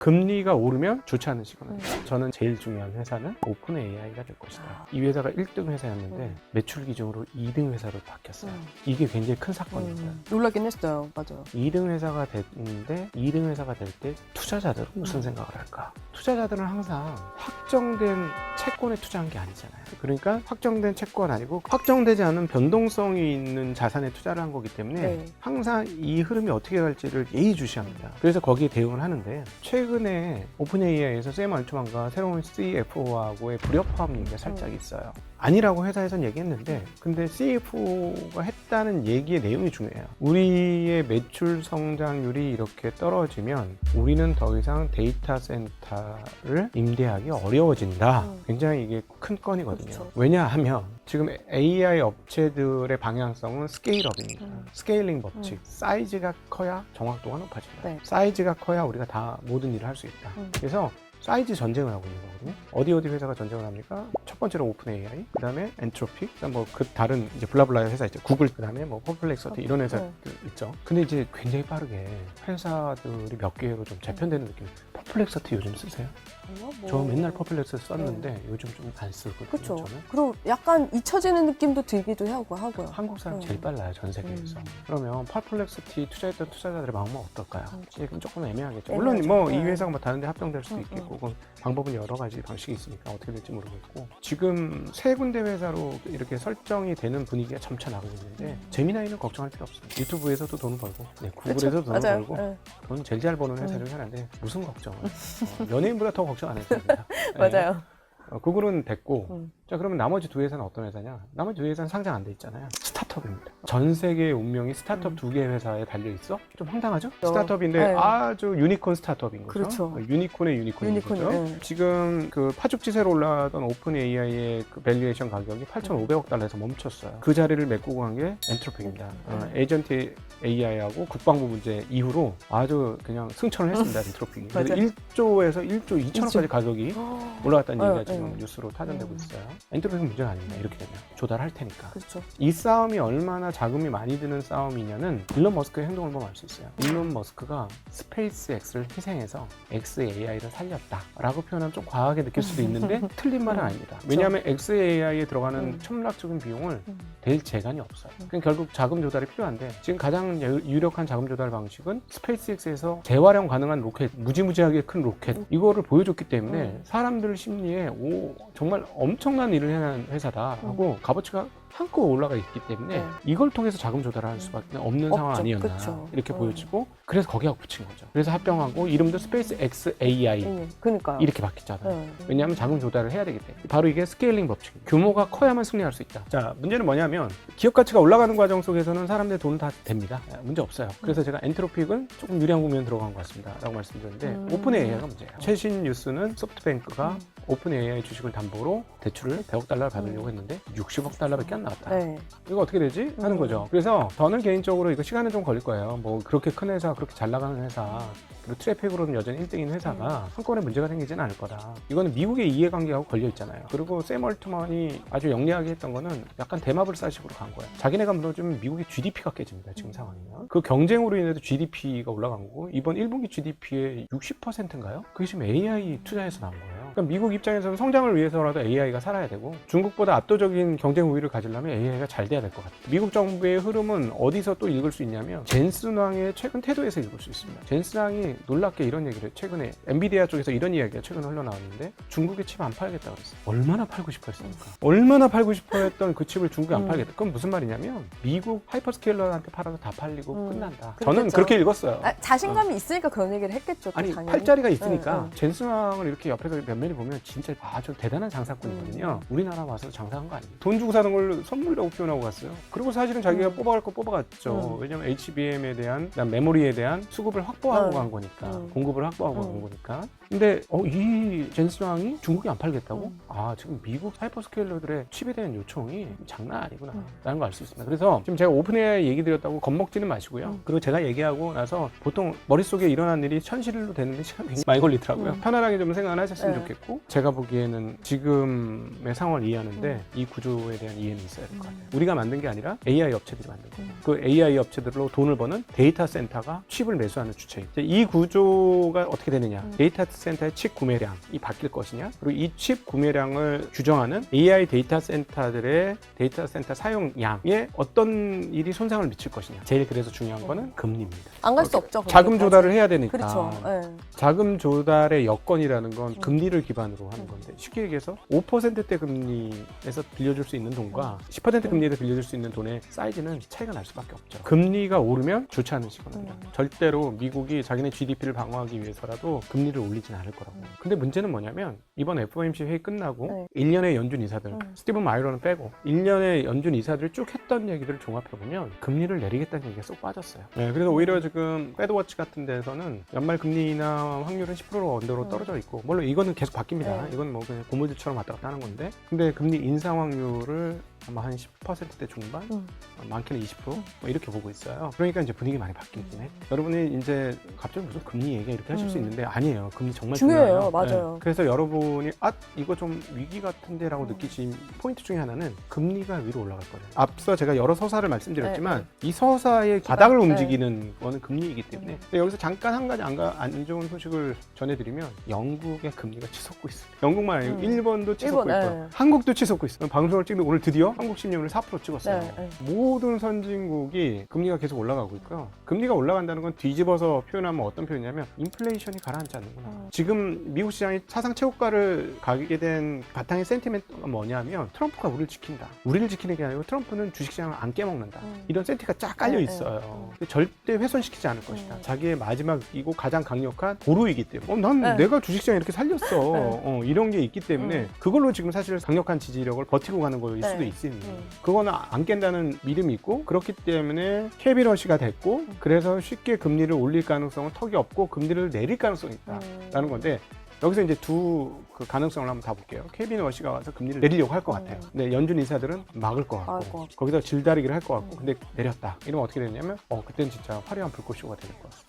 금리가 오르면 좋지 않은 시그널이에요. 저는 제일 중요한 회사는 오픈 AI가 될 것이다. 이 회사가 1등 회사였는데 매출 기준으로 2등 회사로 바뀌었어요. 이게 굉장히 큰 사건입니다. 놀라긴 했어요. 맞아요. 2등 회사가 됐는데 2등 회사가 될 때 투자자들은 무슨 생각을 할까? 투자자들은 항상 확정된 채권에 투자한 게 아니잖아요. 그러니까 확정된 채권 아니고 확정되지 않은 변동성이 있는 자산에 투자를 한 거기 때문에 네. 항상 이 흐름이 어떻게 갈지를 예의주시합니다. 그래서 거기에 대응을 하는데 최근에 오픈 AI에서 샘 알트만과 새로운 CFO하고의 불협화음 얘기가 살짝 있어요. 아니라고 회사에서는 얘기했는데 근데 CFO가 했다는 얘기의 내용이 중요해요. 우리의 매출 성장률이 이렇게 떨어지면 우리는 더 이상 데이터 센터를 임대하기 어려워진다. 굉장히 이게 큰 건이거든요. 그렇죠. 왜냐하면 지금 AI 업체들의 방향성은 스케일업입니다. 스케일링 법칙. 사이즈가 커야 정확도가 높아진다. 네. 사이즈가 커야 우리가 다 모든 일을 할 수 있다. 그래서 사이즈 전쟁을 하고 있는 거거든요. 어디 회사가 전쟁을 합니까? 첫 번째로 오픈 AI, 그 다음에 엔트로픽, 그다음 뭐 그 다른 이제 블라블라 회사 있죠. 구글, 그 다음에 뭐 퍼플렉서티 이런 회사들 있죠. 근데 이제 굉장히 빠르게 회사들이 몇 개로 좀 재편되는 느낌. 퍼플렉서티 요즘 쓰세요? 저 맨날 퍼플렉서티 썼는데 요즘 좀 안 쓰거든요. 그렇죠. 저는. 그리고 약간 잊혀지는 느낌도 들기도 하고요. 한국 사람 제일 빨라요, 전 세계에서. 그러면 퍼플렉서티 투자했던 투자자들의 마음은 어떨까요? 이건 조금 애매하겠죠. 물론 뭐 이 회사가 뭐 다른 데 합병될 수도 있겠고 그건 방법은 여러 가지 방식이 있으니까 어떻게 될지 모르겠고 지금 세 군데 회사로 이렇게 설정이 되는 분위기가 점차 나고 있는데 재미나이는 걱정할 필요 없어요. 유튜브에서도 돈을 벌고 구글에서도 돈을 맞아요. 벌고 돈 제일 잘 버는 회사 중에 하나인데 무슨 걱정을 연예인보다 더 걱정 안 해도 됩니다. 맞아요. 구글은 됐고 자 그러면 나머지 두 회사는 어떤 회사냐? 나머지 두 회사는 상장 안 돼 있잖아요. 스타트업입니다. 전 세계의 운명이 스타트업 두 개 회사에 달려 있어? 좀 황당하죠? 스타트업인데 네. 아주 유니콘 스타트업인 거죠. 그렇죠. 유니콘의 유니콘인 거죠. 네. 지금 그 파죽지세로 올라가던 오픈 AI의 그 밸류에이션 가격이 8,500억 달러에서 멈췄어요. 그 자리를 메꾸고 간 게 엔트로픽입니다. 에이전트 AI하고 국방부 문제 이후로 아주 그냥 승천을 했습니다. 엔트로픽이. 그래서 1조에서 1조 2천억까지 가격이 올라갔다는 얘기가 지금 뉴스로 타전되고 있어요. 엔트로픽은 문제가 아닙니다. 이렇게 되면 조달할 테니까. 그렇죠. 이 싸움이 얼마나 자금이 많이 드는 싸움이냐는 일론 머스크의 행동을 보면 알 수 있어요. 일론 머스크가 스페이스 X를 희생해서 XAI를 살렸다라고 표현하면 좀 과하게 느낄 수도 있는데 틀린 말은 아닙니다. 왜냐하면 XAI에 들어가는 첨락적인 비용을 댈 재간이 없어요. 그러니까 결국 자금 조달이 필요한데 지금 가장 유력한 자금 조달 방식은 스페이스 X에서 재활용 가능한 로켓, 무지무지하게 큰 로켓 이거를 보여줬기 때문에 사람들 심리에 오 정말 엄청난 일을 해낸 회사다 하고 값어치가 한껏 올라가 있기 때문에 이걸 통해서 자금 조달을 할 수밖에 없는 상황 아니었나 이렇게 보여지고 그래서 거기하고 붙인 거죠. 그래서 합병하고 이름도 스페이스 X AI 그러니까요. 이렇게 바뀌잖아요. 왜냐하면 자금 조달을 해야 되기 때문에 바로 이게 스케일링 법칙. 규모가 커야만 승리할 수 있다. 자 문제는 뭐냐면 기업 가치가 올라가는 과정 속에서는 사람들의 돈은 다 됩니다. 문제 없어요. 그래서 제가 엔트로픽은 조금 유리한 국면에 들어간 것 같습니다. 라고 말씀드렸는데 오픈 AI가 문제예요. 최신 뉴스는 소프트뱅크가 오픈 AI 주식을 담보로 대출을 100억 달러를 받으려고 했는데 60억 달러밖에 안 나왔다. 이거 어떻게 되지? 하는 거죠. 그래서 저는 개인적으로 이거 시간은 좀 걸릴 거예요. 뭐 그렇게 큰 회사, 그렇게 잘 나가는 회사, 그리고 트래픽으로는 여전히 1등인 회사가 한꺼번에 문제가 생기지는 않을 거다. 이거는 미국의 이해관계하고 걸려 있잖아요. 그리고 샘 얼트만이 아주 영리하게 했던 거는 약간 대마불사식으로 간 거예요. 자기네가 무너지면 미국의 GDP가 깨집니다. 지금 상황이면. 그 경쟁으로 인해서 GDP가 올라간 거고 이번 1분기 GDP의 60%인가요? 그게 지금 AI 투자에서 나온 거예요. 그러니까 미국 입장에서는 성장을 위해서라도 AI가 살아야 되고 중국보다 압도적인 경쟁 우위를 가지려면 AI가 잘 돼야 될 것 같아요. 미국 정부의 흐름은 어디서 또 읽을 수 있냐면 젠슨왕의 최근 태도에서 읽을 수 있습니다. 젠슨왕이 놀랍게 이런 얘기를 해요. 최근에 엔비디아 쪽에서 이런 이야기가 최근에 흘러나왔는데 중국에 칩 안 팔겠다고 그랬어요. 얼마나 팔고 싶어 했습니까? 얼마나 팔고 싶어 했던 그 칩을 중국에 안 팔겠다. 그건 무슨 말이냐면 미국 하이퍼스케일러한테 팔아서 다 팔리고 끝난다. 저는 그렇게 읽었어요. 자신감이 있으니까 그런 얘기를 했겠죠. 아니 당연히. 팔자리가 있으니까 젠슨왕을 이렇게 옆에서 면면히 보면 진짜 아주 대단한 장사꾼이거든요. 우리나라 와서 장사한 거 아니에요. 돈 주고 사는 걸 선물이라고 표현하고 갔어요. 그리고 사실은 자기가 뽑아갈 거 뽑아갔죠. 왜냐면 HBM에 대한 메모리에 대한 수급을 확보하고 간 거니까 공급을 확보하고 간 거니까. 근데 이 젠슨왕이 중국에 안 팔겠다고? 아 지금 미국 하이퍼스케일러들의 칩에 대한 요청이 장난 아니구나 라는 걸 알 수 있습니다. 그래서 지금 제가 오픈 AI 얘기 드렸다고 겁먹지는 마시고요. 그리고 제가 얘기하고 나서 보통 머릿속에 일어난 일이 현실로 되는데 시간이 굉장히 많이 걸리더라고요. 편안하게 좀 생각을 하셨으면 좋겠어요. 있겠고, 제가 보기에는 지금의 상황을 이해하는데 이 구조에 대한 이해는 있어야 될 것 같아요. 우리가 만든 게 아니라 AI 업체들이 만든 거예요. 그 AI 업체들로 돈을 버는 데이터 센터가 칩을 매수하는 주체예요. 이제 이 구조가 어떻게 되느냐? 데이터 센터의 칩 구매량이 바뀔 것이냐? 그리고 이 칩 구매량을 규정하는 AI 데이터 센터들의 데이터 센터 사용량에 어떤 일이 손상을 미칠 것이냐? 제일 그래서 중요한 거는 금리입니다. 안 갈 수 없죠. 자금 거기까지. 조달을 해야 되니까. 그렇죠. 네. 자금 조달의 여건이라는 건 금리를 기반으로 하는 건데, 쉽게 얘기해서 5%대 금리에서 빌려줄 수 있는 돈과 10% 금리에서 빌려줄 수 있는 돈의 사이즈는 차이가 날 수밖에 없죠. 금리가 오르면 좋지 않은 시그널입니다. 절대로 미국이 자기네 GDP를 방어하기 위해서라도 금리를 올리진 않을 거라고. 근데 문제는 뭐냐면 이번 FOMC 회의 끝나고 1년의 연준 이사들, 스티븐 마이러는 빼고 1년의 연준 이사들이 쭉 했던 얘기들을 종합해보면 금리를 내리겠다는 얘기가 쏙 빠졌어요. 네, 그래서 오히려 지금 패드워치 같은 데서는 연말 금리나 확률은 10% 언더로 떨어져 있고, 물론 이거는 계속 바뀝니다. 이건 뭐 그냥 고물들처럼 왔다 갔다 하는 건데, 근데 금리 인상 확률을 아마 한 10%대 중반, 많게는 20%, 뭐 이렇게 보고 있어요. 그러니까 이제 분위기 많이 바뀌긴 해. 여러분이 이제 갑자기 무슨 금리 얘기 이렇게 하실 수 있는데, 아니에요. 금리 정말 중요해요. 중요해요. 맞아요. 네. 그래서 여러분이 이거 좀 위기 같은데라고 느끼신 포인트 중에 하나는 금리가 위로 올라갈 거예요. 앞서 제가 여러 서사를 말씀드렸지만 이 서사의 바닥을 움직이는 거는 금리이기 때문에. 근데 여기서 잠깐 한 가지 안 좋은 소식을 전해드리면, 영국의 금리가 치솟고 있어요. 영국만 아니고 일본도 치솟고 일본, 있고 한국도 치솟고 있어요. 방송을 찍는 오늘 드디어 한국 10년을 4% 찍었어요. 모든 선진국이 금리가 계속 올라가고 있고요. 금리가 올라간다는 건 뒤집어서 표현하면 어떤 표현이냐면 인플레이션이 가라앉지 않는구나. 지금 미국 시장이 사상 최고가를 가게 된 바탕의 센티멘트가 뭐냐면, 트럼프가 우리를 지킨다. 우리를 지키는 게 아니고 트럼프는 주식시장을 안 깨먹는다. 이런 센티가 쫙 깔려 있어요. 근데 절대 훼손시키지 않을 것이다. 자기의 마지막이고 가장 강력한 보루이기 때문에 난 내가 주식시장 이렇게 살렸어. 이런 게 있기 때문에 그걸로 지금 사실 강력한 지지력을 버티고 가는 거일 수도 있습니다. 그거는 안 깬다는 믿음이 있고, 그렇기 때문에 캐비너시가 됐고, 그래서 쉽게 금리를 올릴 가능성은 턱이 없고 금리를 내릴 가능성이 있다라는 건데, 여기서 이제 두 그 가능성을 한번 다 볼게요. 케빈 워시가 와서 금리를 내리려고 할 것 같아요. 근데 연준 인사들은 막을 것 같고, 거기다 질다리기를 할 것 같고, 근데 내렸다. 이러면 어떻게 되냐면, 그때는 진짜 화려한 불꽃쇼가 될 것 같습니다.